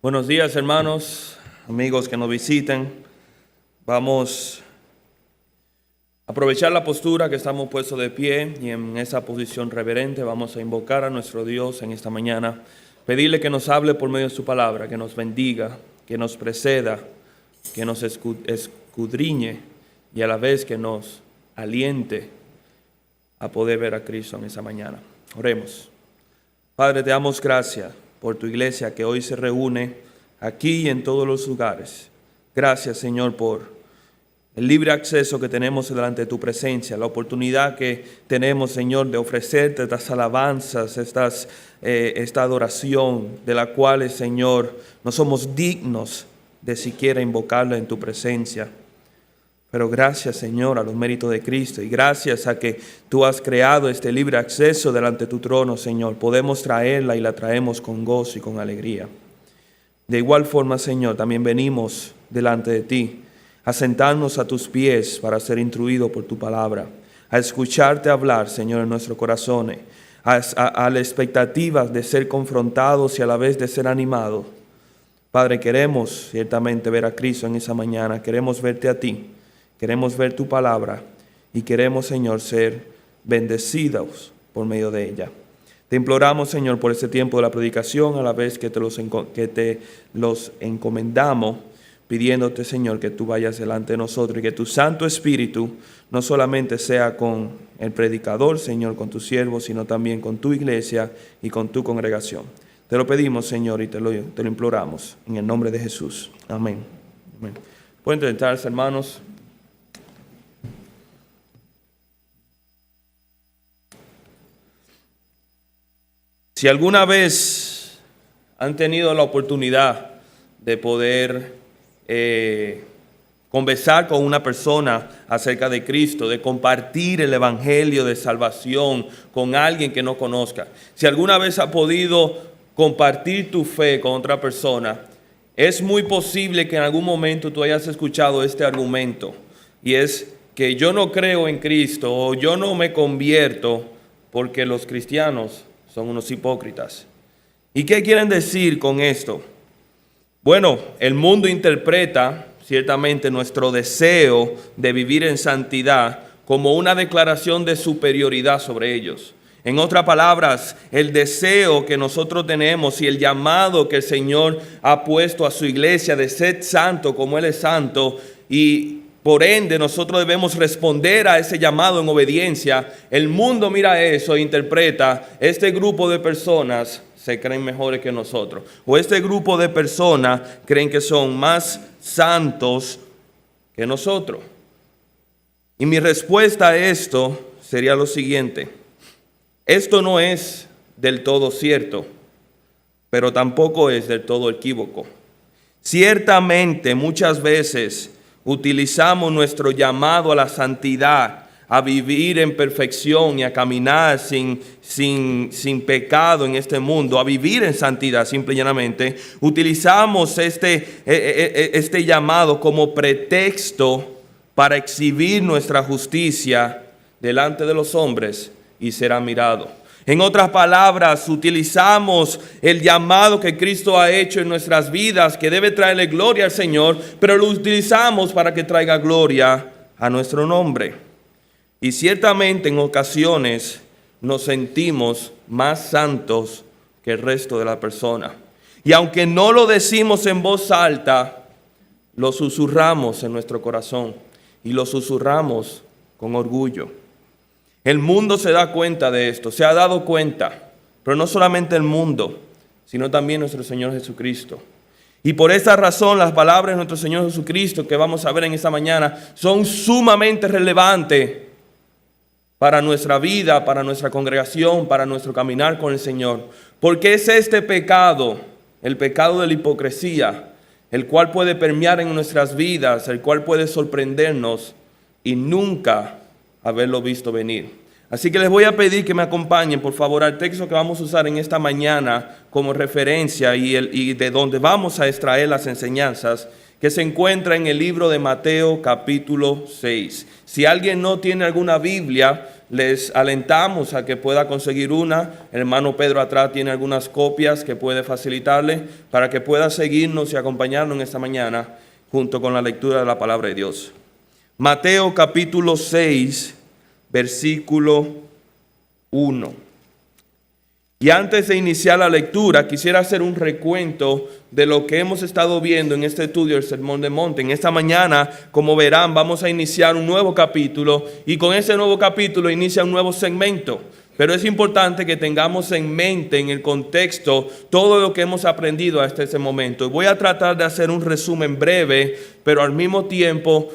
Buenos días, hermanos, amigos que nos visiten. Vamos a aprovechar la postura que estamos puestos de pie y en esa posición reverente vamos a invocar a nuestro Dios en esta mañana, pedirle que nos hable por medio de su palabra, que nos bendiga, que nos preceda, que nos escudriñe y a la vez que nos aliente a poder ver a Cristo en esa mañana. Oremos. Padre, te damos gracias por tu iglesia que hoy se reúne aquí y en todos los lugares. Gracias, Señor, por el libre acceso que tenemos delante de tu presencia, la oportunidad que tenemos, Señor, de ofrecerte estas alabanzas, esta adoración de la cual, Señor, no somos dignos de siquiera invocarla en tu presencia. Pero gracias, Señor, a los méritos de Cristo y gracias a que tú has creado este libre acceso delante de tu trono, Señor, podemos traerla y la traemos con gozo y con alegría. De igual forma, Señor, también venimos delante de ti a sentarnos a tus pies para ser instruidos por tu palabra, a escucharte hablar, Señor, en nuestros corazones, a la expectativa de ser confrontados y a la vez de ser animados. Padre, queremos ciertamente ver a Cristo en esa mañana, queremos verte a ti. Queremos ver tu palabra y queremos, Señor, ser bendecidos por medio de ella. Te imploramos, Señor, por este tiempo de la predicación, a la vez que te los encomendamos, pidiéndote, Señor, que tú vayas delante de nosotros y que tu Santo Espíritu no solamente sea con el predicador, Señor, con tu siervo, sino también con tu iglesia y con tu congregación. Te lo pedimos, Señor, y te lo imploramos en el nombre de Jesús. Amén. Amén. Pueden sentarse, hermanos. Si alguna vez han tenido la oportunidad de poder conversar con una persona acerca de Cristo, de compartir el evangelio de salvación con alguien que no conozca, si alguna vez ha podido compartir tu fe con otra persona, es muy posible que en algún momento tú hayas escuchado este argumento, y es que yo no creo en Cristo o yo no me convierto porque los cristianos son unos hipócritas. ¿Y qué quieren decir con esto? Bueno, el mundo interpreta ciertamente nuestro deseo de vivir en santidad como una declaración de superioridad sobre ellos. En otras palabras, el deseo que nosotros tenemos y el llamado que el Señor ha puesto a su iglesia de ser santo como Él es santo, y por ende nosotros debemos responder a ese llamado en obediencia. El mundo mira eso e interpreta: este grupo de personas se creen mejores que nosotros, o este grupo de personas creen que son más santos que nosotros. Y mi respuesta a esto sería lo siguiente: esto no es del todo cierto, pero tampoco es del todo equívoco. Ciertamente muchas veces utilizamos nuestro llamado a la santidad, a vivir en perfección y a caminar sin pecado en este mundo, a vivir en santidad simple y llanamente. Utilizamos este llamado como pretexto para exhibir nuestra justicia delante de los hombres y ser admirado. En otras palabras, utilizamos el llamado que Cristo ha hecho en nuestras vidas, que debe traerle gloria al Señor, pero lo utilizamos para que traiga gloria a nuestro nombre. Y ciertamente en ocasiones nos sentimos más santos que el resto de la persona. Y aunque no lo decimos en voz alta, lo susurramos en nuestro corazón y lo susurramos con orgullo. El mundo se da cuenta de esto, se ha dado cuenta, pero no solamente el mundo, sino también nuestro Señor Jesucristo. Y por esa razón las palabras de nuestro Señor Jesucristo que vamos a ver en esta mañana son sumamente relevantes para nuestra vida, para nuestra congregación, para nuestro caminar con el Señor. Porque es este pecado, el pecado de la hipocresía, el cual puede permear en nuestras vidas, el cual puede sorprendernos y nunca haberlo visto venir. Así que les voy a pedir que me acompañen, por favor, al texto que vamos a usar en esta mañana como referencia y de donde vamos a extraer las enseñanzas, que se encuentra en el libro de Mateo capítulo 6. Si alguien no tiene alguna Biblia, les alentamos a que pueda conseguir una. El hermano Pedro atrás tiene algunas copias que puede facilitarle para que pueda seguirnos y acompañarnos en esta mañana junto con la lectura de la palabra de Dios. Mateo capítulo 6, versículo 1. Y antes de iniciar la lectura, quisiera hacer un recuento de lo que hemos estado viendo en este estudio del Sermón del Monte. En esta mañana, como verán, vamos a iniciar un nuevo capítulo y con ese nuevo capítulo inicia un nuevo segmento. Pero es importante que tengamos en mente, en el contexto, todo lo que hemos aprendido hasta ese momento. Voy a tratar de hacer un resumen breve, pero al mismo tiempo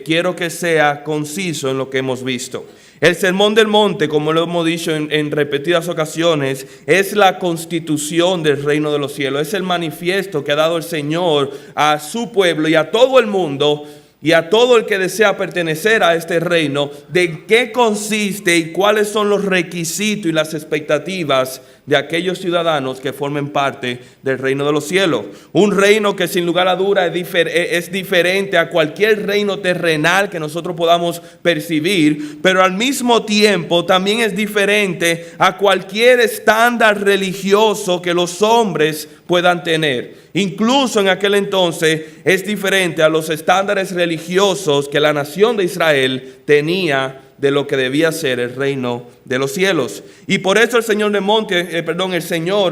quiero que sea conciso en lo que hemos visto. El Sermón del Monte, como lo hemos dicho en repetidas ocasiones, es la constitución del reino de los cielos. Es el manifiesto que ha dado el Señor a su pueblo y a todo el mundo y a todo el que desea pertenecer a este reino, de qué consiste y cuáles son los requisitos y las expectativas de aquellos ciudadanos que formen parte del reino de los cielos. Un reino que sin lugar a duda es diferente a cualquier reino terrenal que nosotros podamos percibir, pero al mismo tiempo también es diferente a cualquier estándar religioso que los hombres puedan tener. Incluso en aquel entonces es diferente a los estándares religiosos que la nación de Israel tenía de lo que debía ser el reino de los cielos. Y por eso el Señor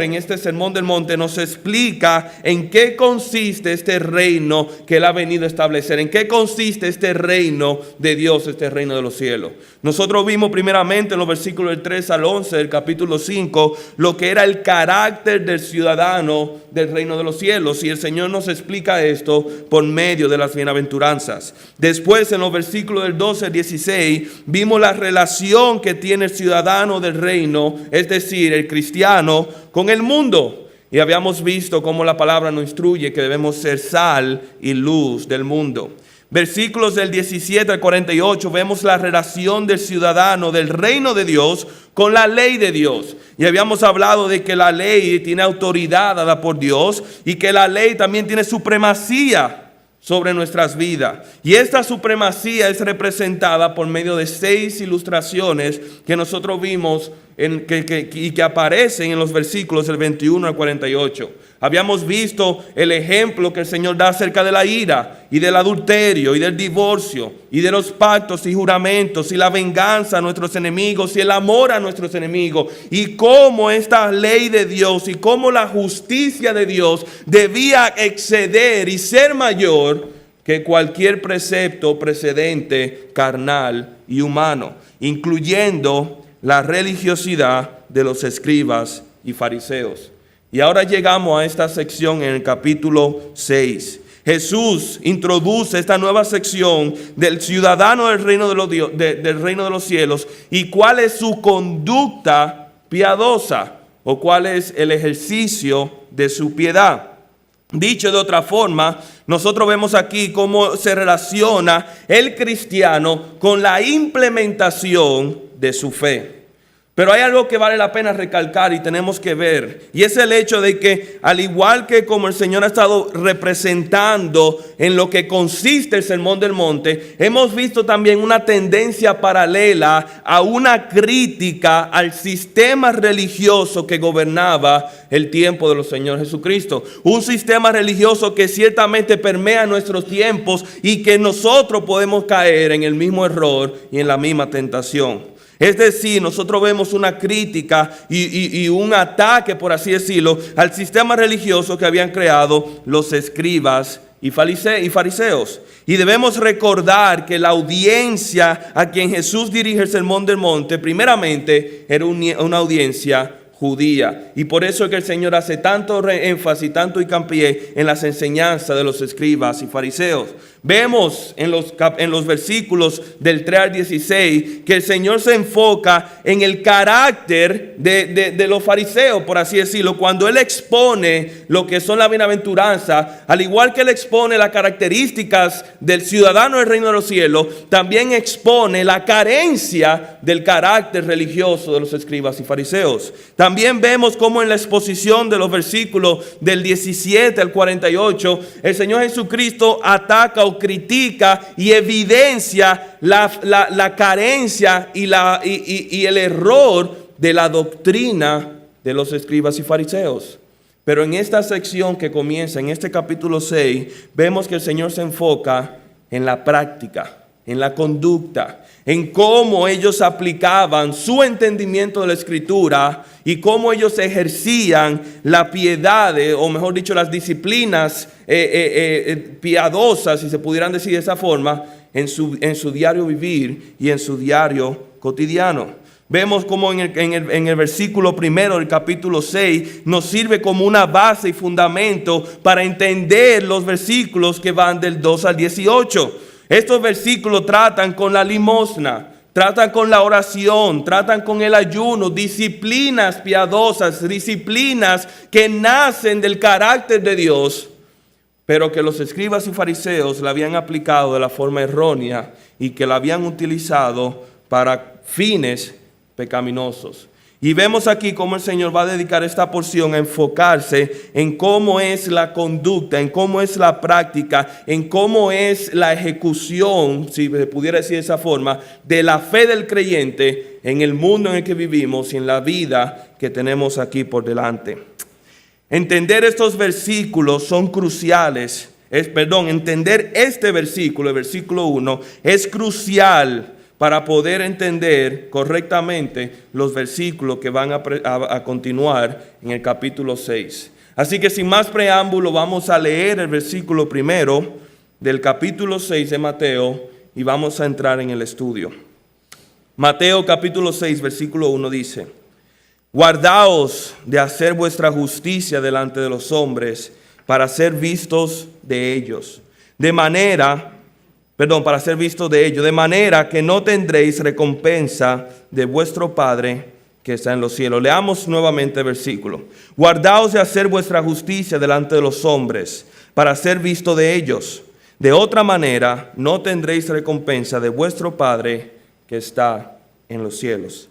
en este Sermón del Monte nos explica en qué consiste este reino que Él ha venido a establecer, en qué consiste este reino de Dios, este reino de los cielos. Nosotros vimos primeramente en los versículos del 3 al 11 del capítulo 5 lo que era el carácter del ciudadano del reino de los cielos, y el Señor nos explica esto por medio de las bienaventuranzas. Después en los versículos del 12 al 16 vimos la relación que tiene el ciudadano del reino, es decir, el cristiano, con el mundo. Y habíamos visto cómo la palabra nos instruye que debemos ser sal y luz del mundo. Versículos del 17 al 48 vemos la relación del ciudadano del reino de Dios con la ley de Dios. Y habíamos hablado de que la ley tiene autoridad dada por Dios y que la ley también tiene supremacía sobre nuestras vidas. Y esta supremacía es representada por medio de 6 ilustraciones que nosotros vimos y que aparecen en los versículos del 21 al 48. Habíamos visto el ejemplo que el Señor da acerca de la ira y del adulterio y del divorcio y de los pactos y juramentos y la venganza a nuestros enemigos y el amor a nuestros enemigos, y cómo esta ley de Dios y cómo la justicia de Dios debía exceder y ser mayor que cualquier precepto precedente carnal y humano, incluyendo la religiosidad de los escribas y fariseos. Y ahora llegamos a esta sección en el capítulo 6. Jesús introduce esta nueva sección del ciudadano del reino del reino de los cielos y cuál es su conducta piadosa o cuál es el ejercicio de su piedad. Dicho de otra forma, nosotros vemos aquí cómo se relaciona el cristiano con la implementación de su fe. Pero hay algo que vale la pena recalcar y tenemos que ver, y es el hecho de que al igual que como el Señor ha estado representando en lo que consiste el Sermón del Monte, hemos visto también una tendencia paralela a una crítica al sistema religioso que gobernaba el tiempo de los Señor Jesucristo. Un sistema religioso que ciertamente permea nuestros tiempos y que nosotros podemos caer en el mismo error y en la misma tentación. Es decir, nosotros vemos una crítica y un ataque, por así decirlo, al sistema religioso que habían creado los escribas y fariseos. Y debemos recordar que la audiencia a quien Jesús dirige el Sermón del Monte, primeramente, era una audiencia judía. Y por eso es que el Señor hace tanto énfasis, tanto hincapié en las enseñanzas de los escribas y fariseos. Vemos en los versículos del 3 al 16 que el Señor se enfoca en el carácter de los fariseos, por así decirlo, cuando Él expone lo que son las bienaventuranzas, al igual que Él expone las características del ciudadano del reino de los cielos, también expone la carencia del carácter religioso de los escribas y fariseos. También También vemos cómo en la exposición de los versículos del 17 al 48, el Señor Jesucristo ataca o critica y evidencia la carencia y el error de la doctrina de los escribas y fariseos. Pero en esta sección que comienza, en este capítulo 6, vemos que el Señor se enfoca en la práctica, en la conducta, en cómo ellos aplicaban su entendimiento de la Escritura y cómo ellos ejercían la piedad, o mejor dicho, las disciplinas piadosas, si se pudieran decir de esa forma, en su diario vivir y en su diario cotidiano. Vemos como en el versículo primero del capítulo 6 nos sirve como una base y fundamento para entender los versículos que van del 2 al 18. Estos versículos tratan con la limosna, tratan con la oración, tratan con el ayuno, disciplinas piadosas, disciplinas que nacen del carácter de Dios, pero que los escribas y fariseos la habían aplicado de la forma errónea y que la habían utilizado para fines pecaminosos. Y vemos aquí cómo el Señor va a dedicar esta porción a enfocarse en cómo es la conducta, en cómo es la práctica, en cómo es la ejecución, si se pudiera decir de esa forma, de la fe del creyente en el mundo en el que vivimos y en la vida que tenemos aquí por delante. Entender estos versículos son cruciales. Entender este versículo, el versículo 1, es crucial para poder entender correctamente los versículos que van a continuar en el capítulo 6. Así que sin más preámbulo vamos a leer el versículo primero del capítulo 6 de Mateo y vamos a entrar en el estudio. Mateo capítulo 6 versículo 1 dice: guardaos de hacer vuestra justicia delante de los hombres para ser vistos de ellos, de manera que no tendréis recompensa de vuestro Padre que está en los cielos. Leamos nuevamente el versículo. Guardaos de hacer vuestra justicia delante de los hombres, para ser visto de ellos. De otra manera, no tendréis recompensa de vuestro Padre que está en los cielos.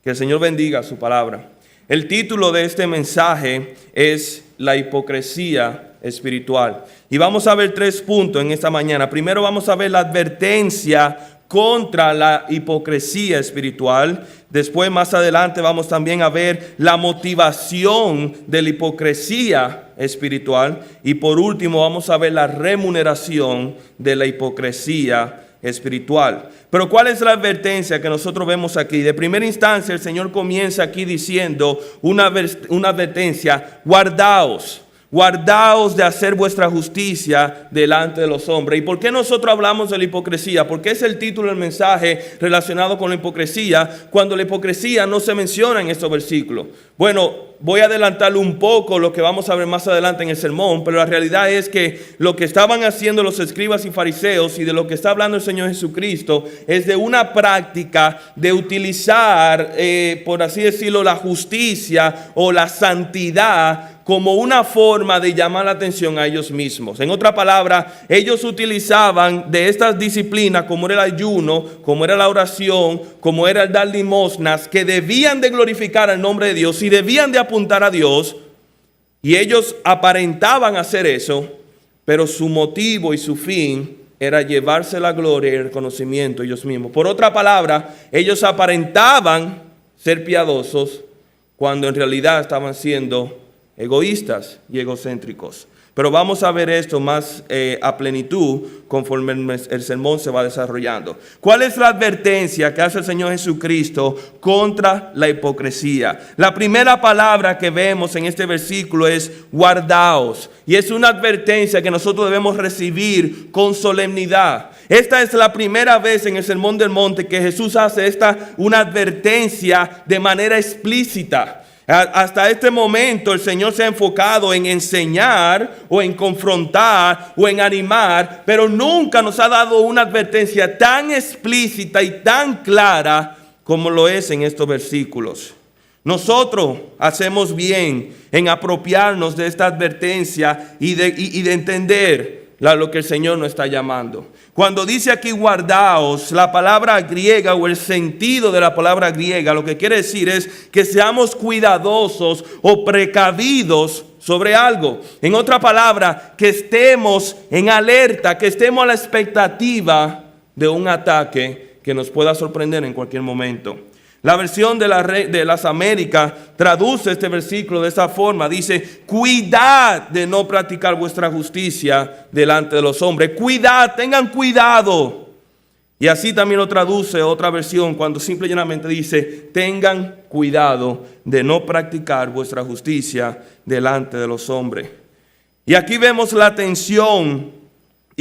Que el Señor bendiga su palabra. El título de este mensaje es la hipocresía espiritual. Y vamos a ver 3 puntos en esta mañana. Primero vamos a ver la advertencia contra la hipocresía espiritual. Después, más adelante, vamos también a ver la motivación de la hipocresía espiritual. Y por último, vamos a ver la remuneración de la hipocresía espiritual. Pero ¿cuál es la advertencia que nosotros vemos aquí? De primera instancia, el Señor comienza aquí diciendo una advertencia: guardaos de hacer vuestra justicia delante de los hombres. ¿Y por qué nosotros hablamos de la hipocresía? Porque es el título del mensaje relacionado con la hipocresía, cuando la hipocresía no se menciona en estos versículos. Bueno, voy a adelantarle un poco lo que vamos a ver más adelante en el sermón, pero la realidad es que lo que estaban haciendo los escribas y fariseos y de lo que está hablando el Señor Jesucristo es de una práctica de utilizar, por así decirlo, la justicia o la santidad como una forma de llamar la atención a ellos mismos. En otra palabra, ellos utilizaban de estas disciplinas, como era el ayuno, como era la oración, como era el dar limosnas, que debían de glorificar el nombre de Dios y debían de apuntar a Dios, y ellos aparentaban hacer eso, pero su motivo y su fin era llevarse la gloria y el reconocimiento ellos mismos. Por otra palabra, ellos aparentaban ser piadosos cuando en realidad estaban siendo egoístas y egocéntricos. Pero vamos a ver esto más a plenitud conforme el sermón se va desarrollando. ¿Cuál es la advertencia que hace el Señor Jesucristo contra la hipocresía? La primera palabra que vemos en este versículo es guardaos. Y es una advertencia que nosotros debemos recibir con solemnidad. Esta es la primera vez en el Sermón del Monte que Jesús hace una advertencia de manera explícita. Hasta este momento el Señor se ha enfocado en enseñar o en confrontar o en animar, pero nunca nos ha dado una advertencia tan explícita y tan clara como lo es en estos versículos. Nosotros hacemos bien en apropiarnos de esta advertencia y de entender lo que el Señor nos está llamando. Cuando dice aquí guardaos, la palabra griega o el sentido de la palabra griega, lo que quiere decir es que seamos cuidadosos o precavidos sobre algo. En otra palabra, que estemos en alerta, que estemos a la expectativa de un ataque que nos pueda sorprender en cualquier momento. La versión de las Américas traduce este versículo de esa forma. Dice, cuidad de no practicar vuestra justicia delante de los hombres. Cuidad, tengan cuidado. Y así también lo traduce otra versión cuando simple y llanamente dice, tengan cuidado de no practicar vuestra justicia delante de los hombres. Y aquí vemos la atención.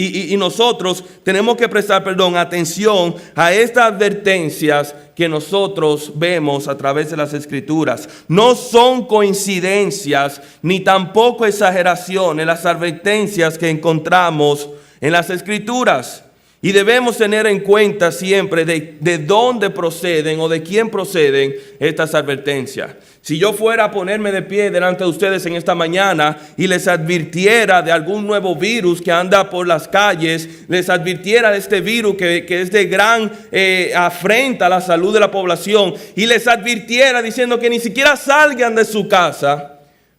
Y nosotros tenemos que prestar, atención a estas advertencias que nosotros vemos a través de las Escrituras. No son coincidencias ni tampoco exageraciones las advertencias que encontramos en las Escrituras. Y debemos tener en cuenta siempre de dónde proceden o de quién proceden estas advertencias. Si yo fuera a ponerme de pie delante de ustedes en esta mañana y les advirtiera de algún nuevo virus que anda por las calles, les advirtiera de este virus que es de gran afrenta a la salud de la población y les advirtiera diciendo que ni siquiera salgan de su casa,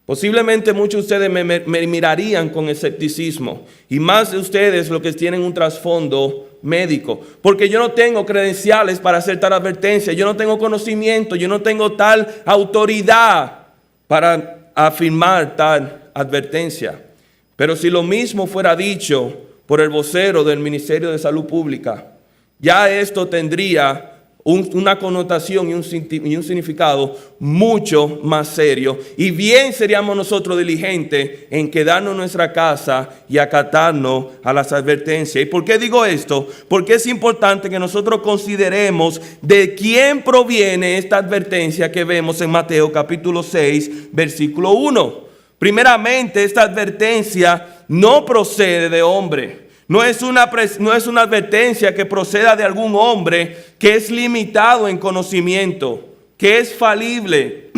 posiblemente muchos de ustedes me mirarían con escepticismo, y más de ustedes los que tienen un trasfondo médico, porque yo no tengo credenciales para hacer tal advertencia, yo no tengo conocimiento, yo no tengo tal autoridad para afirmar tal advertencia. Pero si lo mismo fuera dicho por el vocero del Ministerio de Salud Pública, ya esto tendría una connotación y un significado mucho más serio. Y bien seríamos nosotros diligentes en quedarnos en nuestra casa y acatarnos a las advertencias. ¿Y por qué digo esto? Porque es importante que nosotros consideremos de quién proviene esta advertencia que vemos en Mateo capítulo 6, versículo 1. Primeramente, esta advertencia no procede de hombre. No es una advertencia que proceda de algún hombre que es limitado en conocimiento, que es falible,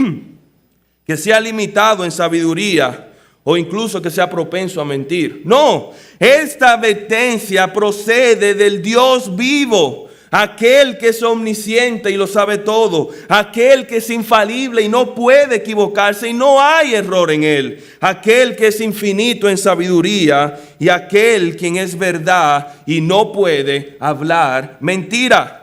que sea limitado en sabiduría o incluso que sea propenso a mentir. No, esta advertencia procede del Dios vivo, aquel que es omnisciente y lo sabe todo, aquel que es infalible y no puede equivocarse y no hay error en él, aquel que es infinito en sabiduría y aquel quien es verdad y no puede hablar mentira.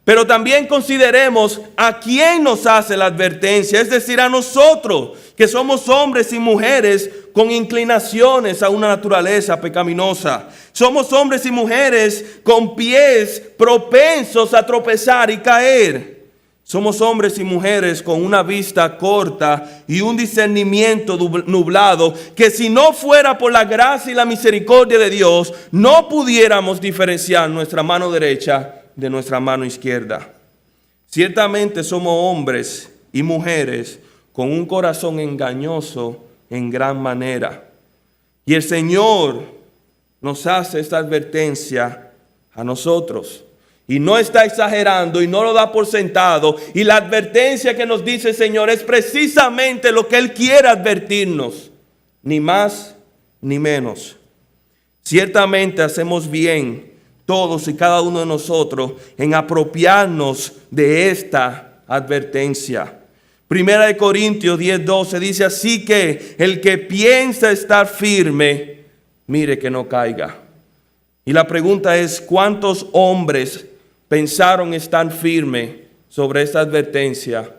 Pero también consideremos a quién nos hace la advertencia, es decir, a nosotros, que somos hombres y mujeres con inclinaciones a una naturaleza pecaminosa. Somos hombres y mujeres con pies propensos a tropezar y caer. Somos hombres y mujeres con una vista corta y un discernimiento nublado, que si no fuera por la gracia y la misericordia de Dios, no pudiéramos diferenciar nuestra mano derecha de nuestra mano izquierda. Ciertamente somos hombres y mujeres con un corazón engañoso en gran manera. Y el Señor nos hace esta advertencia a nosotros. Y no está exagerando y no lo da por sentado. Y la advertencia que nos dice el Señor es precisamente lo que Él quiere advertirnos. Ni más ni menos. Ciertamente hacemos bien todos y cada uno de nosotros en apropiarnos de esta advertencia. Primera de Corintios 10:12 dice, así que el que piensa estar firme, mire que no caiga. Y la pregunta es, ¿cuántos hombres pensaron estar firmes sobre esta advertencia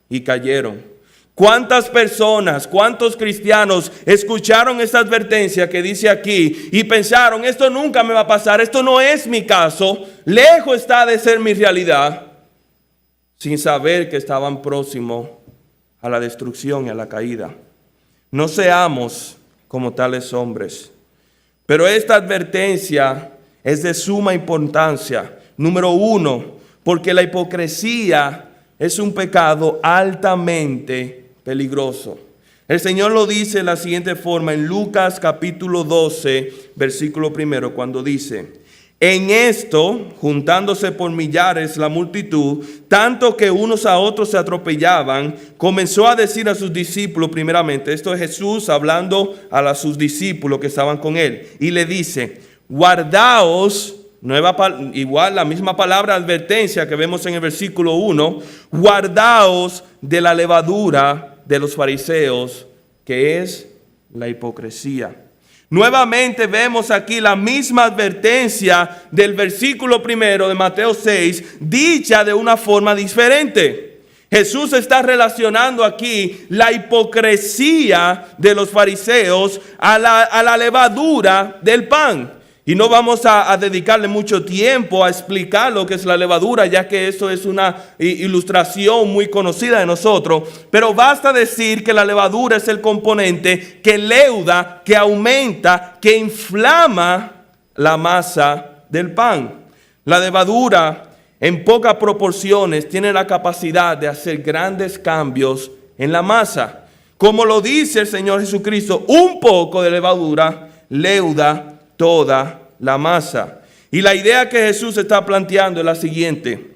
y cayeron? ¿Cuántas personas, cuántos cristianos escucharon esta advertencia que dice aquí y pensaron, esto nunca me va a pasar, esto no es mi caso, lejos está de ser mi realidad, sin saber que estaban próximos a la destrucción y a la caída? No seamos como tales hombres. Pero esta advertencia es de suma importancia. Número uno, porque la hipocresía es un pecado altamente peligroso. El Señor lo dice de la siguiente forma en Lucas capítulo 12, versículo 1, cuando dice, En esto, juntándose por millares la multitud, tanto que unos a otros se atropellaban, comenzó a decir a sus discípulos primeramente, esto es Jesús hablando a sus discípulos que estaban con él, y le dice, guardaos, igual la misma palabra advertencia que vemos en el versículo 1, guardaos de la levadura de los fariseos, que es la hipocresía. Nuevamente vemos aquí la misma advertencia del versículo 1 de Mateo 6, dicha de una forma diferente. Jesús está relacionando aquí la hipocresía de los fariseos a la levadura del pan. Y no vamos a dedicarle mucho tiempo a explicar lo que es la levadura, ya que eso es una ilustración muy conocida de nosotros. Pero basta decir que la levadura es el componente que leuda, que aumenta, que inflama la masa del pan. La levadura, en pocas proporciones, tiene la capacidad de hacer grandes cambios en la masa. Como lo dice el Señor Jesucristo, un poco de levadura leuda toda la masa. Y la idea que Jesús está planteando es la siguiente: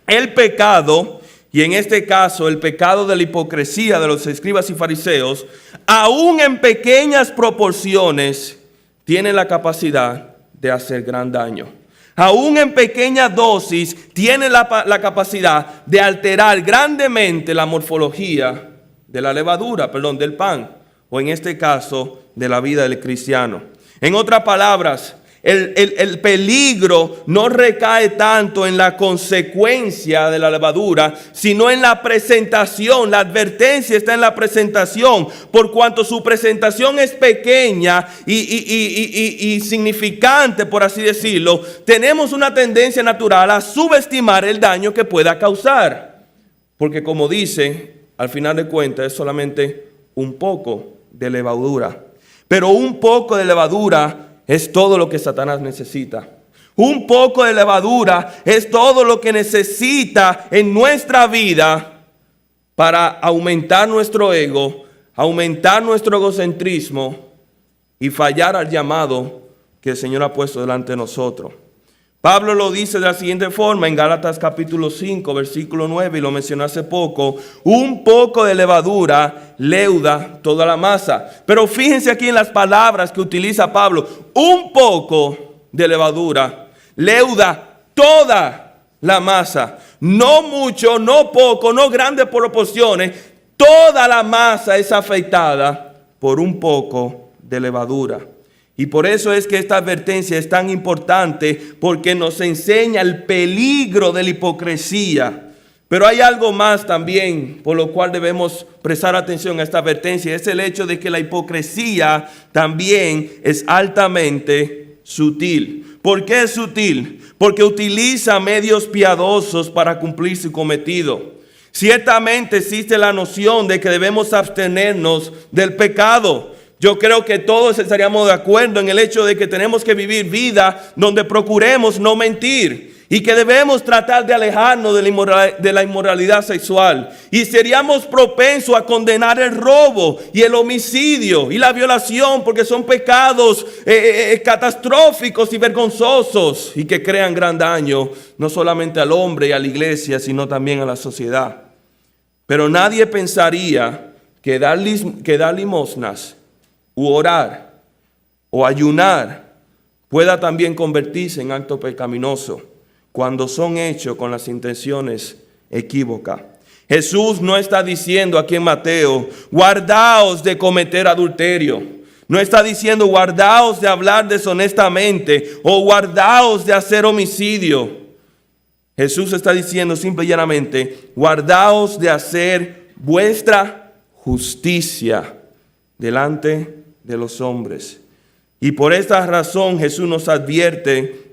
el pecado, y en este caso el pecado de la hipocresía de los escribas y fariseos, aún en pequeñas proporciones, tiene la capacidad de hacer gran daño. Aún en pequeña dosis, tiene la capacidad de alterar grandemente la morfología de la levadura, del pan, o en este caso, de la vida del cristiano. En otras palabras, el peligro no recae tanto en la consecuencia de la levadura, sino en la presentación. La advertencia está en la presentación. Por cuanto su presentación es pequeña y significante, por así decirlo, tenemos una tendencia natural a subestimar el daño que pueda causar. Porque como dice, al final de cuentas es solamente un poco de levadura. Pero un poco de levadura es todo lo que Satanás necesita. Un poco de levadura es todo lo que necesita en nuestra vida para aumentar nuestro ego, aumentar nuestro egocentrismo y fallar al llamado que el Señor ha puesto delante de nosotros. Pablo lo dice de la siguiente forma en Gálatas capítulo 5, versículo 9, y lo mencioné hace poco: un poco de levadura leuda toda la masa. Pero fíjense aquí en las palabras que utiliza Pablo: un poco de levadura leuda toda la masa. No mucho, no poco, no grandes proporciones. Toda la masa es afectada por un poco de levadura. Y por eso es que esta advertencia es tan importante, porque nos enseña el peligro de la hipocresía. Pero hay algo más también por lo cual debemos prestar atención a esta advertencia. Es el hecho de que la hipocresía también es altamente sutil. ¿Por qué es sutil? Porque utiliza medios piadosos para cumplir su cometido. Ciertamente existe la noción de que debemos abstenernos del pecado. Yo creo que todos estaríamos de acuerdo en el hecho de que tenemos que vivir vida donde procuremos no mentir y que debemos tratar de alejarnos de la inmoralidad sexual. Y seríamos propensos a condenar el robo y el homicidio y la violación, porque son pecados catastróficos y vergonzosos y que crean gran daño no solamente al hombre y a la iglesia, sino también a la sociedad. Pero nadie pensaría que dar limosnas u orar o ayunar pueda también convertirse en acto pecaminoso cuando son hechos con las intenciones equívocas. Jesús no está diciendo aquí en Mateo: guardaos de cometer adulterio. No está diciendo: guardaos de hablar deshonestamente o guardaos de hacer homicidio. Jesús está diciendo simple y llanamente: guardaos de hacer vuestra justicia delante de los hombres. Y por esta razón Jesús nos advierte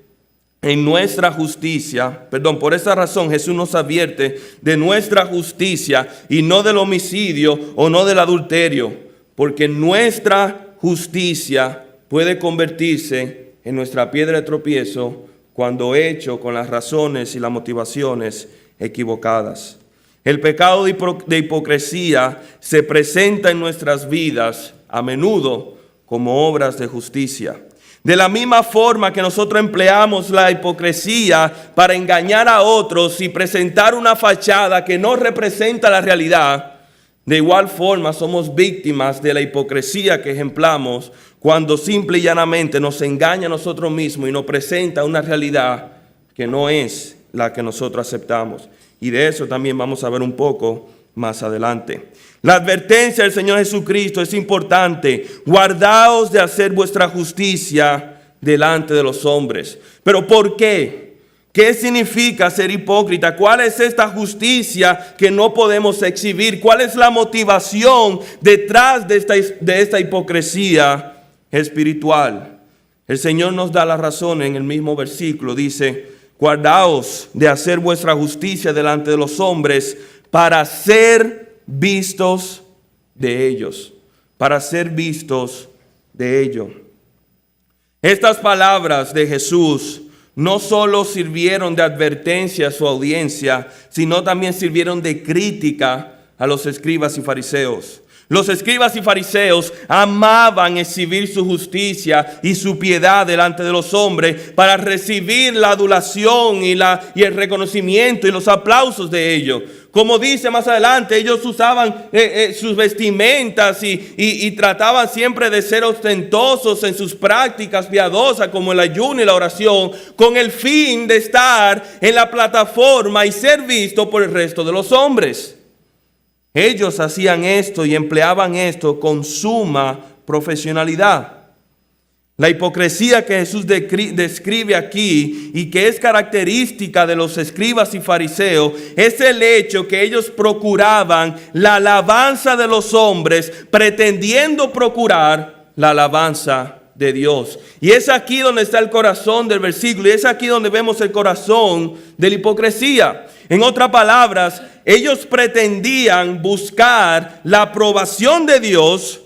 por esta razón Jesús nos advierte de nuestra justicia y no del homicidio o no del adulterio, porque nuestra justicia puede convertirse en nuestra piedra de tropiezo cuando hecho con las razones y las motivaciones equivocadas. El pecado de hipocresía se presenta en nuestras vidas a menudo como obras de justicia. De la misma forma que nosotros empleamos la hipocresía para engañar a otros y presentar una fachada que no representa la realidad, de igual forma somos víctimas de la hipocresía que ejemplamos cuando simple y llanamente nos engaña a nosotros mismos y nos presenta una realidad que no es la que nosotros aceptamos. Y de eso también vamos a ver un poco más adelante. La advertencia del Señor Jesucristo es importante. Guardaos de hacer vuestra justicia delante de los hombres. ¿Pero por qué? ¿Qué significa ser hipócrita? ¿Cuál es esta justicia que no podemos exhibir? ¿Cuál es la motivación detrás de esta hipocresía espiritual? El Señor nos da la razón en el mismo versículo. Dice, guardaos de hacer vuestra justicia delante de los hombres para ser vistos de ellos. Para ser vistos de ellos. Estas palabras de Jesús no solo sirvieron de advertencia a su audiencia, sino también sirvieron de crítica a los escribas y fariseos. Los escribas y fariseos amaban exhibir su justicia y su piedad delante de los hombres para recibir la adulación y el reconocimiento y los aplausos de ellos. Como dice más adelante, ellos usaban sus vestimentas y trataban siempre de ser ostentosos en sus prácticas piadosas como el ayuno y la oración, con el fin de estar en la plataforma y ser visto por el resto de los hombres. Ellos hacían esto y empleaban esto con suma profesionalidad. La hipocresía que Jesús describe aquí y que es característica de los escribas y fariseos es el hecho que ellos procuraban la alabanza de los hombres pretendiendo procurar la alabanza de Dios. Y es aquí donde está el corazón del versículo y es aquí donde vemos el corazón de la hipocresía. En otras palabras, ellos pretendían buscar la aprobación de Dios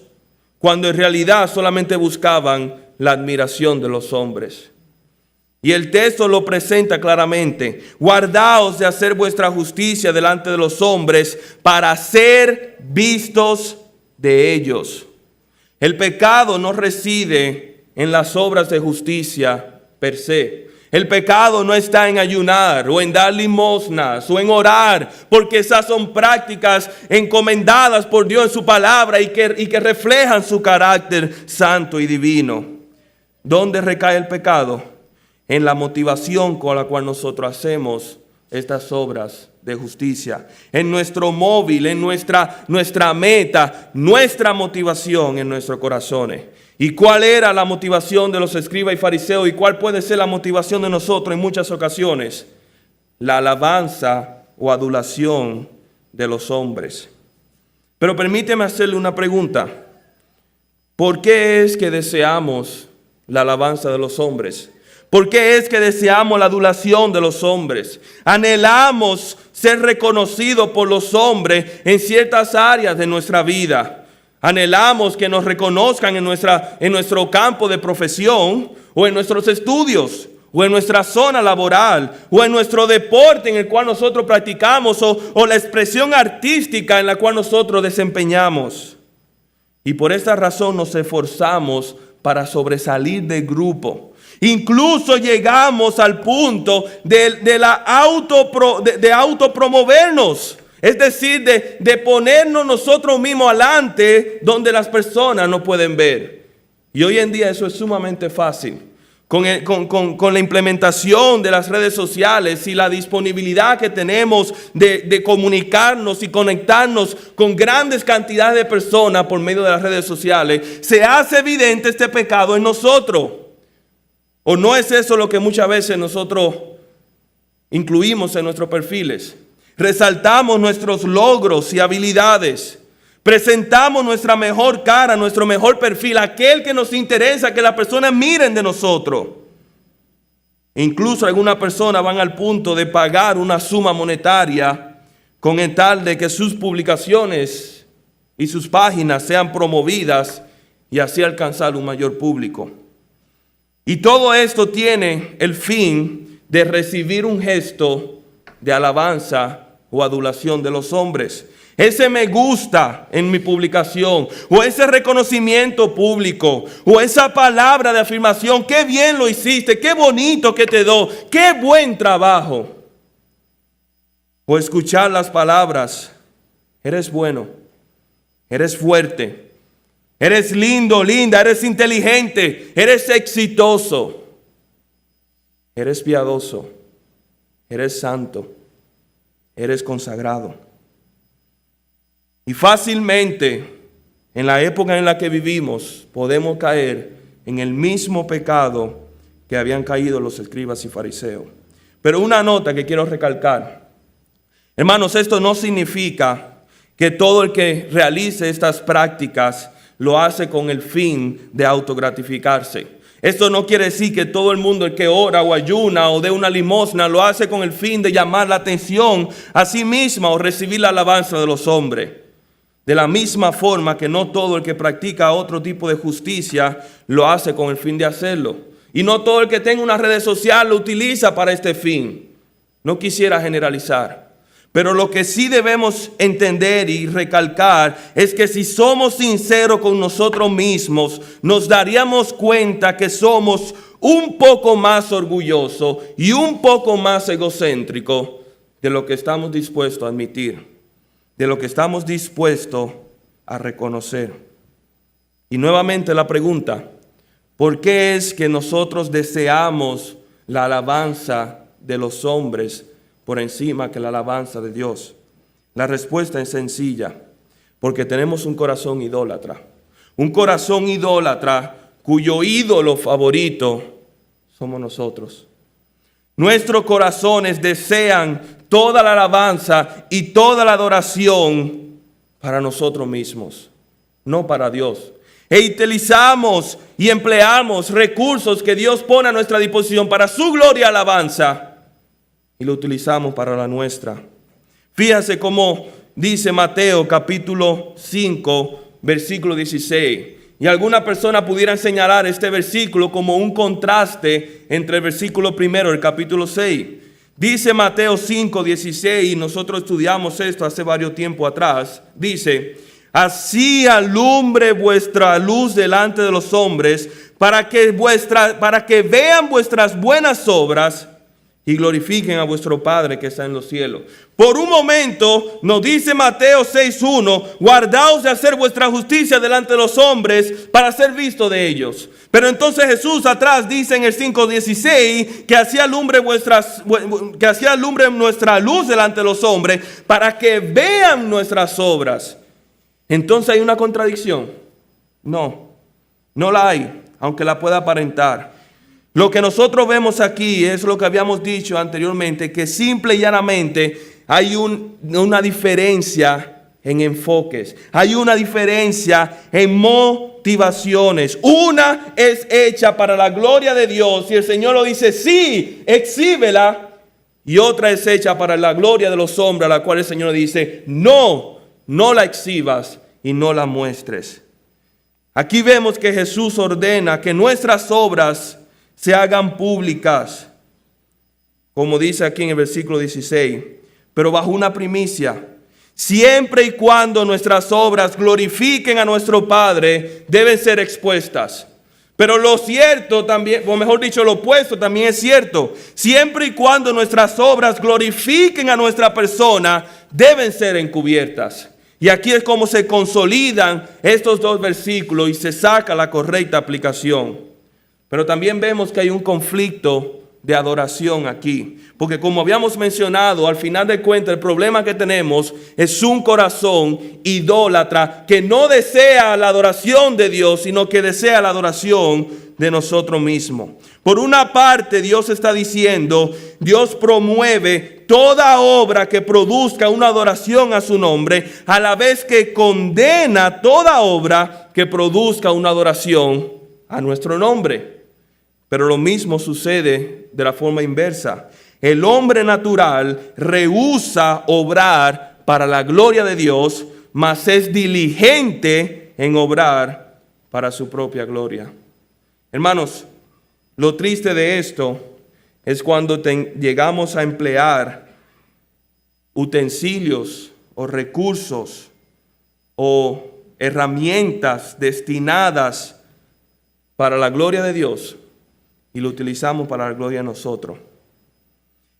cuando en realidad solamente buscaban la admiración de los hombres. Y el texto lo presenta claramente. Guardaos de hacer vuestra justicia delante de los hombres para ser vistos de ellos. El pecado no reside en las obras de justicia per se. El pecado no está en ayunar o en dar limosnas o en orar, porque esas son prácticas encomendadas por Dios en su palabra y que reflejan su carácter santo y divino. ¿Dónde recae el pecado? En la motivación con la cual nosotros hacemos estas obras de justicia. En nuestro móvil, en nuestra meta, nuestra motivación en nuestros corazones. ¿Y cuál era la motivación de los escribas y fariseos? ¿Y cuál puede ser la motivación de nosotros en muchas ocasiones? La alabanza o adulación de los hombres. Pero permíteme hacerle una pregunta. ¿Por qué es que deseamos la alabanza de los hombres? ¿Por qué es que deseamos la adulación de los hombres? Anhelamos ser reconocidos por los hombres en ciertas áreas de nuestra vida. Anhelamos que nos reconozcan en nuestro campo de profesión o en nuestros estudios o en nuestra zona laboral o en nuestro deporte en el cual nosotros practicamos o la expresión artística en la cual nosotros desempeñamos. Y por esta razón nos esforzamos para sobresalir del grupo. Incluso llegamos al punto de autopromovernos. Es decir, de ponernos nosotros mismos adelante donde las personas no pueden ver. Y hoy en día eso es sumamente fácil. Con la implementación de las redes sociales y la disponibilidad que tenemos de comunicarnos y conectarnos con grandes cantidades de personas por medio de las redes sociales, se hace evidente este pecado en nosotros. ¿O no es eso lo que muchas veces nosotros incluimos en nuestros perfiles? Resaltamos nuestros logros y habilidades. Presentamos nuestra mejor cara, nuestro mejor perfil, aquel que nos interesa que las personas miren de nosotros. Incluso algunas personas van al punto de pagar una suma monetaria con el tal de que sus publicaciones y sus páginas sean promovidas y así alcanzar un mayor público. Y todo esto tiene el fin de recibir un gesto de alabanza o adulación de los hombres. ese me gusta en mi publicación, o ese reconocimiento público, o esa palabra de afirmación, qué bien lo hiciste, qué bonito que te doy, qué buen trabajo. O escuchar las palabras, eres bueno, eres fuerte, eres lindo, linda, eres inteligente, eres exitoso, eres piadoso, eres santo, eres consagrado. Y fácilmente, en la época en la que vivimos, podemos caer en el mismo pecado que habían caído los escribas y fariseos. Pero una nota que quiero recalcar. Hermanos, esto no significa que todo el que realice estas prácticas lo hace con el fin de autogratificarse. Esto no quiere decir que todo el mundo, el que ora o ayuna o dé una limosna, lo hace con el fin de llamar la atención a sí misma o recibir la alabanza de los hombres. De la misma forma que no todo el que practica otro tipo de justicia lo hace con el fin de hacerlo. Y no todo el que tenga una red social lo utiliza para este fin. No quisiera generalizar. Pero lo que sí debemos entender y recalcar es que si somos sinceros con nosotros mismos, nos daríamos cuenta que somos un poco más orgullosos y un poco más egocéntricos de lo que estamos dispuestos a admitir, de lo que estamos dispuestos a reconocer. Y nuevamente la pregunta, ¿por qué es que nosotros deseamos la alabanza de los hombres por encima que la alabanza de Dios? La respuesta es sencilla, porque tenemos un corazón idólatra. Un corazón idólatra cuyo ídolo favorito somos nosotros. Nuestros corazones desean toda la alabanza y toda la adoración para nosotros mismos, no para Dios. E utilizamos y empleamos recursos que Dios pone a nuestra disposición para su gloria y alabanza, y lo utilizamos para la nuestra. Fíjate cómo dice Mateo capítulo 5, versículo 16. Y alguna persona pudiera señalar este versículo como un contraste entre el versículo primero y el capítulo 6. Dice Mateo 5, 16, y nosotros estudiamos esto hace varios tiempo atrás. Dice, así alumbre vuestra luz delante de los hombres, para que vean vuestras buenas obras y glorifiquen a vuestro Padre que está en los cielos. Por un momento nos dice Mateo 6:1, guardaos de hacer vuestra justicia delante de los hombres para ser visto de ellos. Pero entonces Jesús atrás dice en el 5:16 que así alumbre nuestra luz delante de los hombres para que vean nuestras obras. Entonces hay una contradicción. No la hay, aunque la pueda aparentar. Lo que nosotros vemos aquí es lo que habíamos dicho anteriormente, que simple y llanamente hay una diferencia en enfoques, hay una diferencia en motivaciones. Una es hecha para la gloria de Dios y el Señor lo dice, sí, exhíbela. Y otra es hecha para la gloria de los hombres, a la cual el Señor dice, no la exhibas y no la muestres. Aquí vemos que Jesús ordena que nuestras obras se hagan públicas, como dice aquí en el versículo 16, pero bajo una primicia. Siempre y cuando nuestras obras glorifiquen a nuestro Padre, deben ser expuestas. Pero lo cierto también, o mejor dicho, lo opuesto también es cierto. Siempre y cuando nuestras obras glorifiquen a nuestra persona, deben ser encubiertas. Y aquí es como se consolidan estos dos versículos y se saca la correcta aplicación. Pero también vemos que hay un conflicto de adoración aquí. Porque como habíamos mencionado, al final de cuentas el problema que tenemos es un corazón idólatra que no desea la adoración de Dios, sino que desea la adoración de nosotros mismos. Por una parte, Dios está diciendo, Dios promueve toda obra que produzca una adoración a su nombre, a la vez que condena toda obra que produzca una adoración a nuestro nombre. Pero lo mismo sucede de la forma inversa. El hombre natural rehúsa obrar para la gloria de Dios, mas es diligente en obrar para su propia gloria. Hermanos, lo triste de esto es cuando llegamos a emplear utensilios o recursos o herramientas destinadas para la gloria de Dios y lo utilizamos para la gloria de nosotros.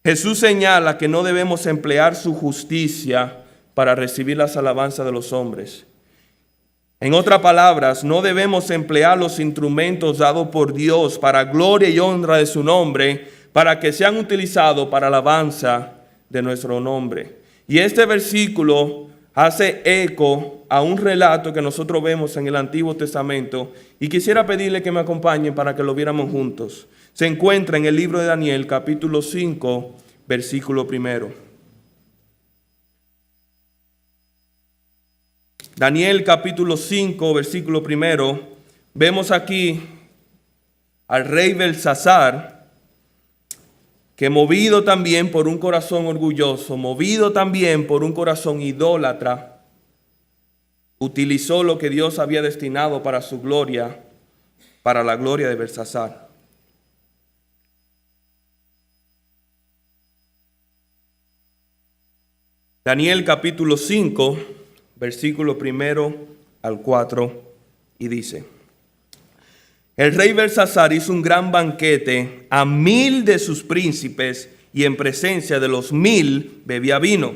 Jesús señala que no debemos emplear su justicia para recibir las alabanzas de los hombres. En otras palabras, no debemos emplear los instrumentos dados por Dios para gloria y honra de su nombre, para que sean utilizados para alabanza de nuestro nombre. Y este versículo hace eco a un relato que nosotros vemos en el Antiguo Testamento, y quisiera pedirle que me acompañen para que lo viéramos juntos. Se encuentra en el libro de Daniel, capítulo 5, versículo 1. Daniel, capítulo 5, versículo 1. Vemos aquí al rey Belsasar, que movido también por un corazón orgulloso, movido también por un corazón idólatra, utilizó lo que Dios había destinado para su gloria, para la gloria de Belsasar. Daniel capítulo 5, versículo 1 al 4, y dice: el rey Belsasar hizo un gran banquete a 1000 de sus príncipes, y en presencia de los 1000 bebía vino.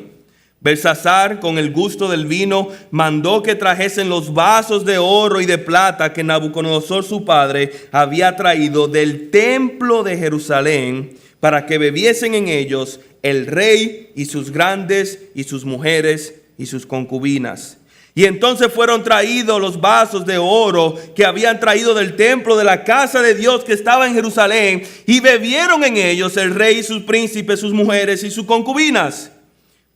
Belsasar, con el gusto del vino, mandó que trajesen los vasos de oro y de plata que Nabucodonosor su padre había traído del templo de Jerusalén, para que bebiesen en ellos el rey y sus grandes y sus mujeres y sus concubinas. Y entonces fueron traídos los vasos de oro que habían traído del templo de la casa de Dios que estaba en Jerusalén, y bebieron en ellos el rey y sus príncipes, sus mujeres y sus concubinas.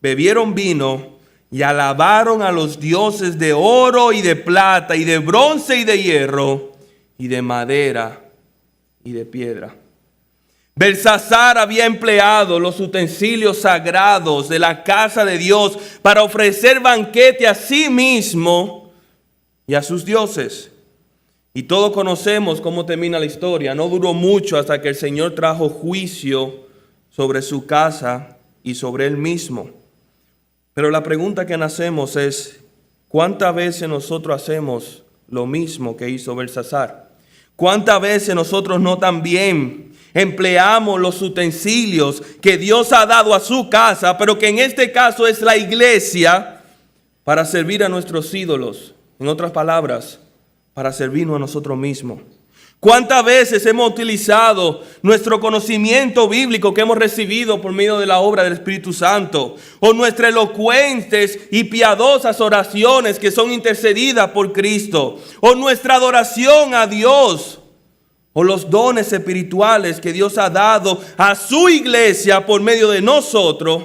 Bebieron vino y alabaron a los dioses de oro y de plata y de bronce y de hierro y de madera y de piedra. Belsasar había empleado los utensilios sagrados de la casa de Dios para ofrecer banquete a sí mismo y a sus dioses. Y todos conocemos cómo termina la historia. No duró mucho hasta que el Señor trajo juicio sobre su casa y sobre él mismo. Pero la pregunta que nos hacemos es: ¿cuántas veces nosotros hacemos lo mismo que hizo Belsasar? ¿Cuántas veces nosotros no también empleamos los utensilios que Dios ha dado a su casa, pero que en este caso es la iglesia, para servir a nuestros ídolos? En otras palabras, para servirnos a nosotros mismos. ¿Cuántas veces hemos utilizado nuestro conocimiento bíblico que hemos recibido por medio de la obra del Espíritu Santo, o nuestras elocuentes y piadosas oraciones que son intercedidas por Cristo, o nuestra adoración a Dios, o los dones espirituales que Dios ha dado a su iglesia por medio de nosotros,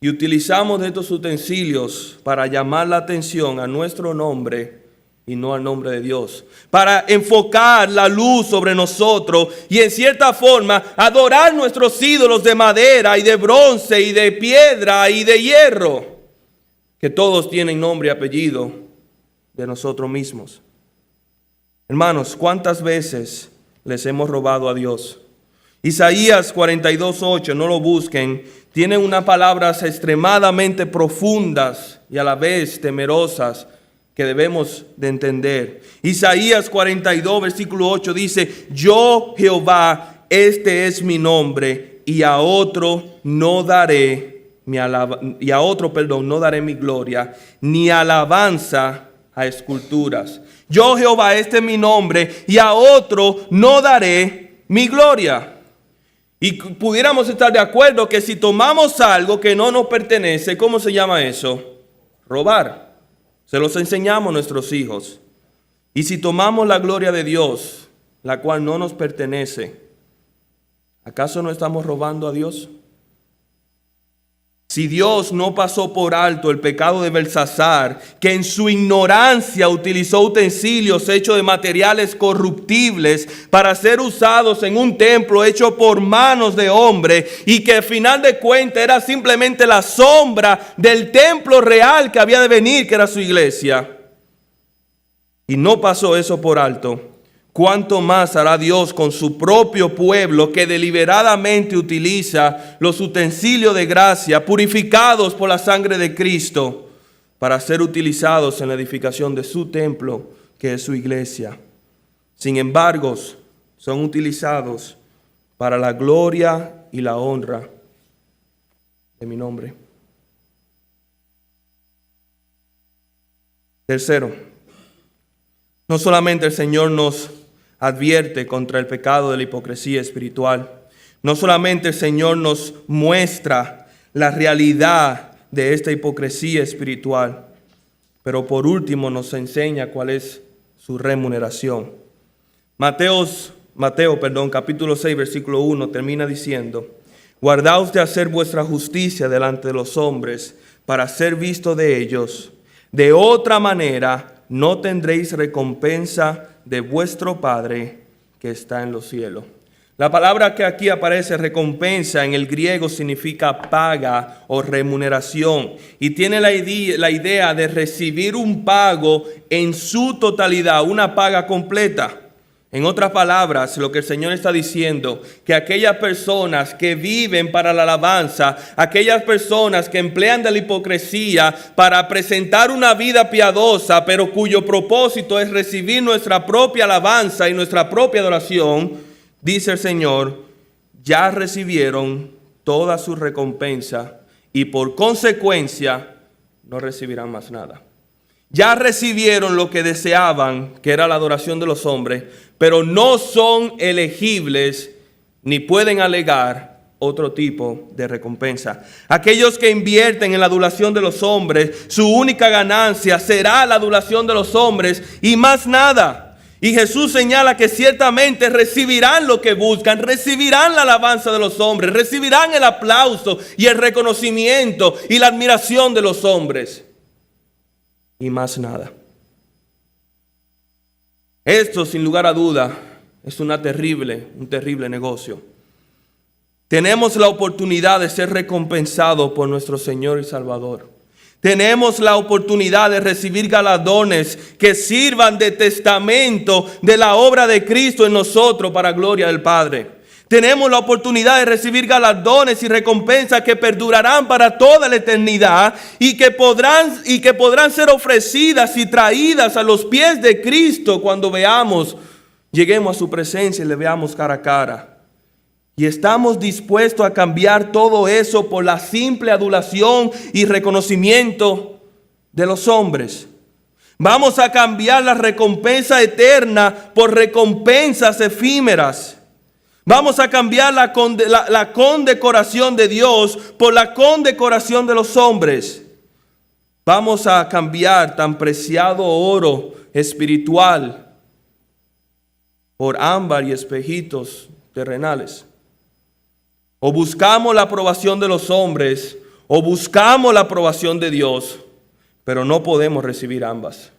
y utilizamos estos utensilios para llamar la atención a nuestro nombre y no al nombre de Dios, para enfocar la luz sobre nosotros y en cierta forma adorar nuestros ídolos de madera y de bronce y de piedra y de hierro, que todos tienen nombre y apellido de nosotros mismos? Hermanos, ¿cuántas veces les hemos robado a Dios? Isaías 42:8, no lo busquen, tiene unas palabras extremadamente profundas y a la vez temerosas que debemos de entender. Isaías 42, versículo 8 dice: yo, Jehová, este es mi nombre, y a otro no daré no daré mi gloria, ni alabanza a esculturas. Yo, Jehová, este es mi nombre, y a otro no daré mi gloria. Y pudiéramos estar de acuerdo que si tomamos algo que no nos pertenece, ¿cómo se llama eso? Robar. Se los enseñamos a nuestros hijos. Y si tomamos la gloria de Dios, la cual no nos pertenece, ¿acaso no estamos robando a Dios? Si Dios no pasó por alto el pecado de Belsasar, que en su ignorancia utilizó utensilios hechos de materiales corruptibles para ser usados en un templo hecho por manos de hombre, y que al final de cuentas era simplemente la sombra del templo real que había de venir, que era su iglesia, y no pasó eso por alto, ¿cuánto más hará Dios con su propio pueblo que deliberadamente utiliza los utensilios de gracia purificados por la sangre de Cristo para ser utilizados en la edificación de su templo, que es su iglesia? Sin embargo, son utilizados para la gloria y la honra de mi nombre. Tercero, no solamente el Señor nos advierte contra el pecado de la hipocresía espiritual, no solamente el Señor nos muestra la realidad de esta hipocresía espiritual, pero por último nos enseña cuál es su remuneración. Mateo, capítulo 6, versículo 1 termina diciendo: guardaos de hacer vuestra justicia delante de los hombres para ser visto de ellos. De otra manera no tendréis recompensa de vuestro Padre que está en los cielos. La palabra que aquí aparece, recompensa, en el griego significa paga o remuneración, y tiene la idea de recibir un pago en su totalidad, una paga completa. En otras palabras, lo que el Señor está diciendo, que aquellas personas que viven para la alabanza, aquellas personas que emplean de la hipocresía para presentar una vida piadosa, pero cuyo propósito es recibir nuestra propia alabanza y nuestra propia adoración, dice el Señor, ya recibieron toda su recompensa y por consecuencia no recibirán más nada. Ya recibieron lo que deseaban, que era la adoración de los hombres, pero no son elegibles ni pueden alegar otro tipo de recompensa. Aquellos que invierten en la adulación de los hombres, su única ganancia será la adulación de los hombres y más nada. Y Jesús señala que ciertamente recibirán lo que buscan, recibirán la alabanza de los hombres, recibirán el aplauso y el reconocimiento y la admiración de los hombres. Y más nada. Esto, sin lugar a duda, es un terrible negocio. Tenemos la oportunidad de ser recompensados por nuestro Señor y Salvador. Tenemos la oportunidad de recibir galardones que sirvan de testamento de la obra de Cristo en nosotros para gloria del Padre. Tenemos la oportunidad de recibir galardones y recompensas que perdurarán para toda la eternidad y que podrán ser ofrecidas y traídas a los pies de Cristo cuando lleguemos a su presencia y le veamos cara a cara. Y estamos dispuestos a cambiar todo eso por la simple adulación y reconocimiento de los hombres. Vamos a cambiar la recompensa eterna por recompensas efímeras. Vamos a cambiar la condecoración de Dios por la condecoración de los hombres. Vamos a cambiar tan preciado oro espiritual por ámbar y espejitos terrenales. O buscamos la aprobación de los hombres o buscamos la aprobación de Dios, pero no podemos recibir ambas.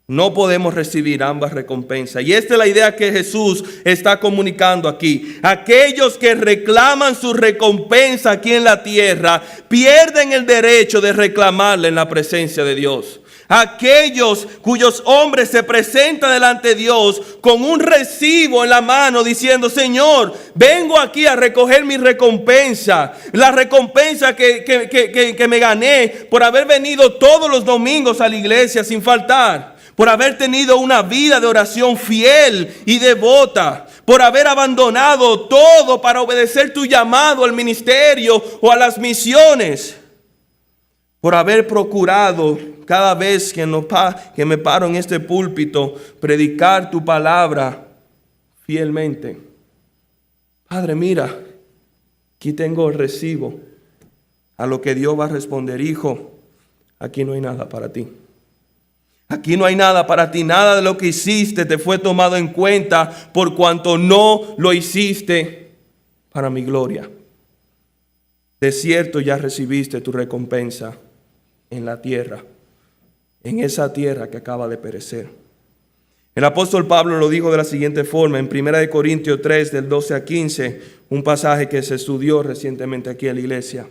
No podemos recibir ambas recompensas. Y esta es la idea que Jesús está comunicando aquí. Aquellos que reclaman su recompensa aquí en la tierra pierden el derecho de reclamarla en la presencia de Dios. Aquellos cuyos hombres se presentan delante de Dios con un recibo en la mano diciendo: Señor, vengo aquí a recoger mi recompensa. La recompensa que me gané por haber venido todos los domingos a la iglesia sin faltar. Por haber tenido una vida de oración fiel y devota, por haber abandonado todo para obedecer tu llamado al ministerio o a las misiones, por haber procurado cada vez que me paro en este púlpito predicar tu palabra fielmente. Padre, mira, aquí tengo el recibo. A lo que Dios va a responder: hijo, aquí no hay nada para ti. Aquí no hay nada para ti, nada de lo que hiciste te fue tomado en cuenta por cuanto no lo hiciste para mi gloria. De cierto ya recibiste tu recompensa en la tierra, en esa tierra que acaba de perecer. El apóstol Pablo lo dijo de la siguiente forma en 1 Corintios 3, del 12 a 15, un pasaje que se estudió recientemente aquí en la iglesia.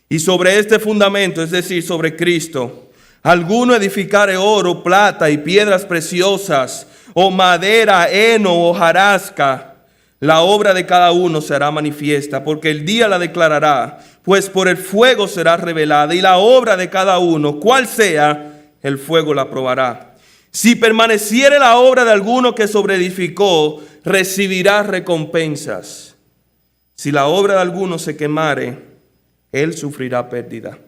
Y sobre este fundamento, es decir, sobre Cristo, alguno edificare oro, plata y piedras preciosas, o madera, heno o hojarasca, la obra de cada uno será manifiesta, porque el día la declarará, pues por el fuego será revelada, y la obra de cada uno, cual sea, el fuego la probará. Si permaneciere la obra de alguno que sobreedificó, recibirá recompensas. Si la obra de alguno se quemare, él sufrirá pérdida.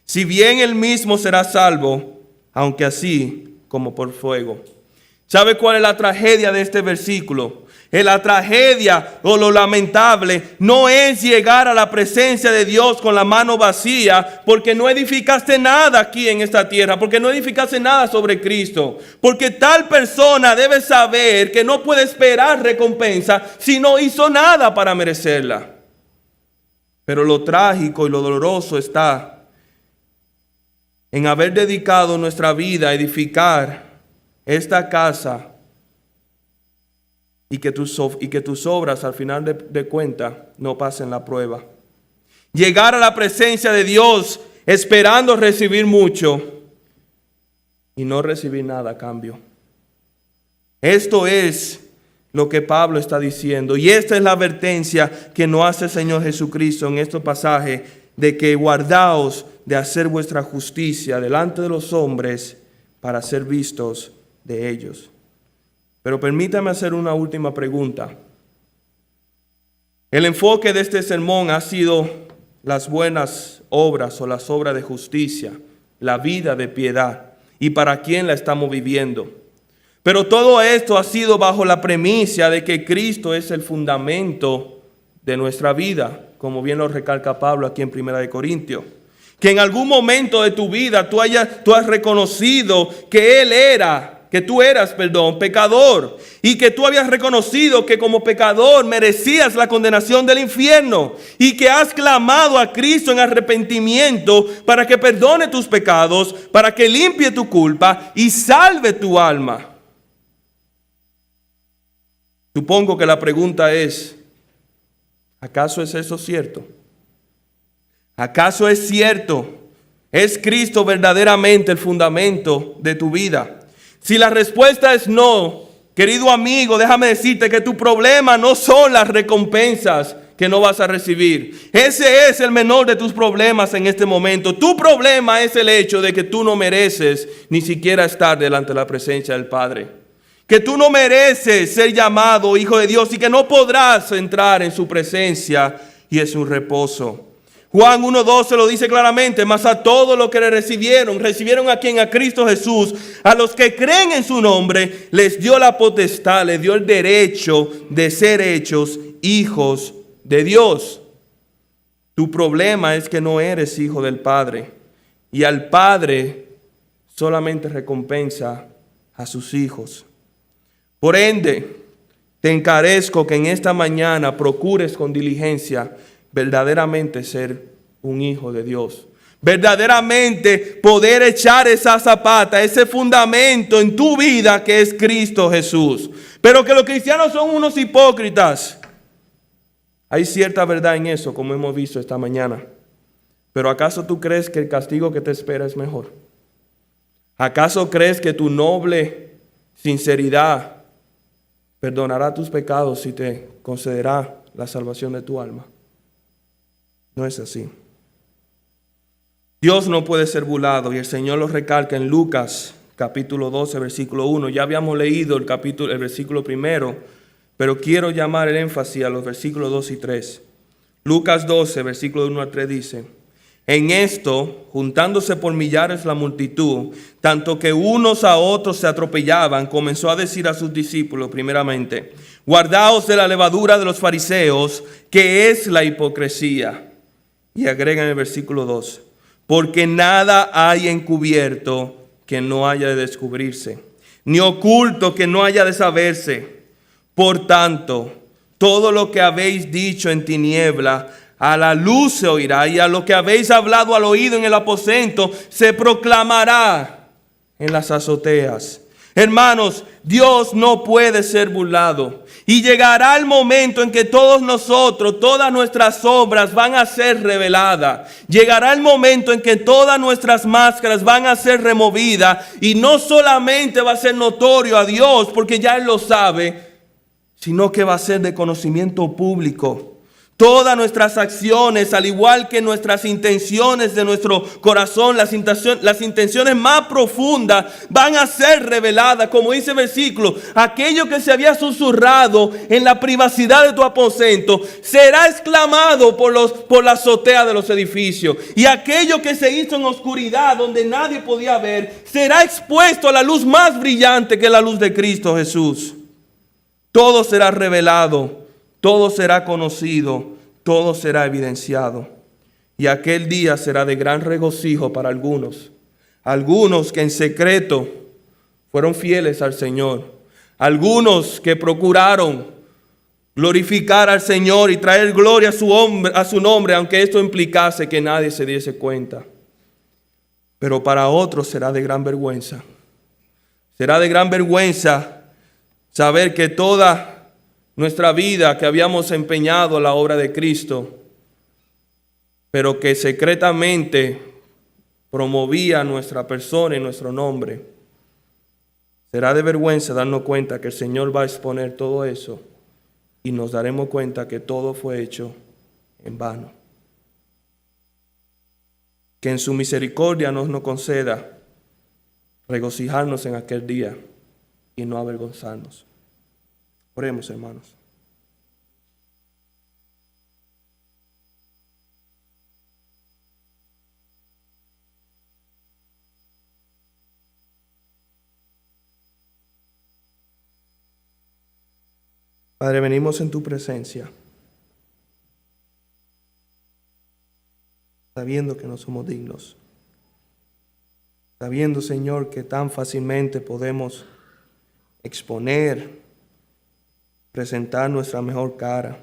Si bien él mismo será salvo, aunque así como por fuego. ¿Sabe cuál es la tragedia de este versículo? La tragedia o lo lamentable no es llegar a la presencia de Dios con la mano vacía, porque no edificaste nada aquí en esta tierra, porque no edificaste nada sobre Cristo, porque tal persona debe saber que no puede esperar recompensa si no hizo nada para merecerla. Pero lo trágico y lo doloroso está en haber dedicado nuestra vida a edificar esta casa y que tus obras al final de cuentas no pasen la prueba. Llegar a la presencia de Dios esperando recibir mucho y no recibir nada a cambio. Esto es lo que Pablo está diciendo, y esta es la advertencia que nos hace el Señor Jesucristo en este pasaje, de que guardaos de hacer vuestra justicia delante de los hombres para ser vistos de ellos. Pero permítame hacer una última pregunta. El enfoque de este sermón ha sido las buenas obras o las obras de justicia, la vida de piedad y para quién la estamos viviendo. Pero todo esto ha sido bajo la premisa de que Cristo es el fundamento de nuestra vida, como bien lo recalca Pablo aquí en 1 Corintios. Que en algún momento de tu vida tú has reconocido que tú eras pecador, y que tú habías reconocido que como pecador merecías la condenación del infierno, y que has clamado a Cristo en arrepentimiento para que perdone tus pecados, para que limpie tu culpa y salve tu alma. Supongo que la pregunta es, ¿acaso es eso cierto? ¿Acaso es cierto? ¿Es Cristo verdaderamente el fundamento de tu vida? Si la respuesta es no, querido amigo, déjame decirte que tu problema no son las recompensas que no vas a recibir. Ese es el menor de tus problemas en este momento. Tu problema es el hecho de que tú no mereces ni siquiera estar delante de la presencia del Padre. Que tú no mereces ser llamado hijo de Dios y que no podrás entrar en su presencia y en su reposo. Juan 1:12 lo dice claramente, mas a todos los que le recibieron a quien, a Cristo Jesús, a los que creen en su nombre, les dio la potestad, les dio el derecho de ser hechos hijos de Dios. Tu problema es que no eres hijo del Padre, y al Padre solamente recompensa a sus hijos. Por ende, te encarezco que en esta mañana procures con diligencia verdaderamente ser un hijo de Dios. Verdaderamente poder echar esa zapata, ese fundamento en tu vida que es Cristo Jesús. Pero que los cristianos son unos hipócritas. Hay cierta verdad en eso, como hemos visto esta mañana. Pero ¿acaso tú crees que el castigo que te espera es mejor? ¿Acaso crees que tu noble sinceridad perdonará tus pecados y te concederá la salvación de tu alma? No es así. Dios no puede ser burlado, y el Señor lo recalca en Lucas capítulo 12, versículo 1. Ya habíamos leído el versículo primero, pero quiero llamar el énfasis a los versículos 2 y 3. Lucas 12, versículo 1 a 3 dice: en esto, juntándose por millares la multitud, tanto que unos a otros se atropellaban, comenzó a decir a sus discípulos primeramente: guardaos de la levadura de los fariseos, que es la hipocresía. Y agrega en el versículo 2: porque nada hay encubierto que no haya de descubrirse, ni oculto que no haya de saberse. Por tanto, todo lo que habéis dicho en tiniebla, a la luz se oirá, y a lo que habéis hablado al oído en el aposento, se proclamará en las azoteas. Hermanos, Dios no puede ser burlado. Y llegará el momento en que todos nosotros, todas nuestras obras van a ser reveladas. Llegará el momento en que todas nuestras máscaras van a ser removidas. Y no solamente va a ser notorio a Dios, porque ya Él lo sabe, sino que va a ser de conocimiento público. Todas nuestras acciones, al igual que nuestras intenciones de nuestro corazón, las intenciones más profundas van a ser reveladas. Como dice el versículo, aquello que se había susurrado en la privacidad de tu aposento será exclamado por la azotea de los edificios. Y aquello que se hizo en oscuridad, donde nadie podía ver, será expuesto a la luz más brillante, que es la luz de Cristo Jesús. Todo será revelado. Todo será conocido, todo será evidenciado. Y aquel día será de gran regocijo para algunos. Algunos que en secreto fueron fieles al Señor. Algunos que procuraron glorificar al Señor y traer gloria a su nombre, aunque esto implicase que nadie se diese cuenta. Pero para otros será de gran vergüenza. Será de gran vergüenza saber que toda nuestra vida que habíamos empeñado en la obra de Cristo, pero que secretamente promovía nuestra persona y nuestro nombre, será de vergüenza darnos cuenta que el Señor va a exponer todo eso y nos daremos cuenta que todo fue hecho en vano. Que en su misericordia nos conceda regocijarnos en aquel día y no avergonzarnos. Oremos, hermanos. Padre, venimos en tu presencia, sabiendo que no somos dignos, sabiendo, Señor, que tan fácilmente podemos exponer, presentar nuestra mejor cara,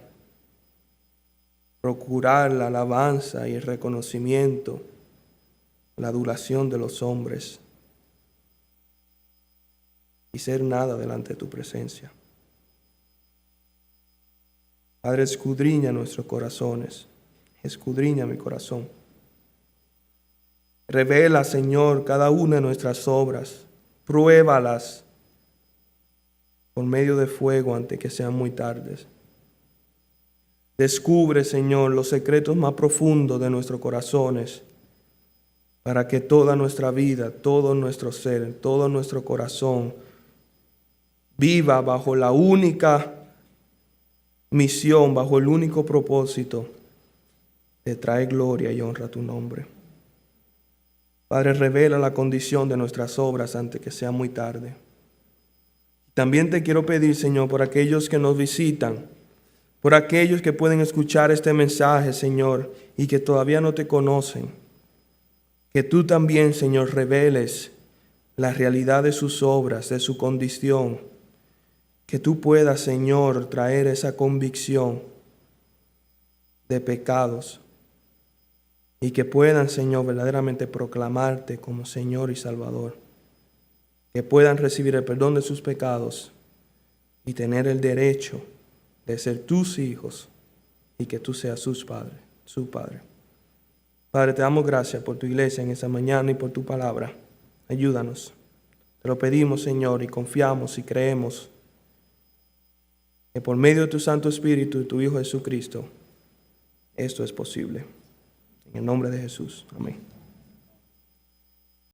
procurar la alabanza y el reconocimiento, la adulación de los hombres y ser nada delante de tu presencia. Padre, escudriña nuestros corazones, escudriña mi corazón. Revela, Señor, cada una de nuestras obras, pruébalas por medio de fuego antes que sean muy tardes. Descubre, Señor, los secretos más profundos de nuestros corazones, para que toda nuestra vida, todo nuestro ser, todo nuestro corazón viva bajo la única misión, bajo el único propósito de traer gloria y honra a tu nombre. Padre, revela la condición de nuestras obras antes que sea muy tarde. También te quiero pedir, Señor, por aquellos que nos visitan, por aquellos que pueden escuchar este mensaje, Señor, y que todavía no te conocen, que tú también, Señor, reveles la realidad de sus obras, de su condición, que tú puedas, Señor, traer esa convicción de pecados y que puedan, Señor, verdaderamente proclamarte como Señor y Salvador. Que puedan recibir el perdón de sus pecados y tener el derecho de ser tus hijos y que tú seas su Padre. Padre, te damos gracias por tu iglesia en esta mañana y por tu palabra. Ayúdanos. Te lo pedimos, Señor, y confiamos y creemos que por medio de tu Santo Espíritu y tu Hijo Jesucristo, esto es posible. En el nombre de Jesús. Amén.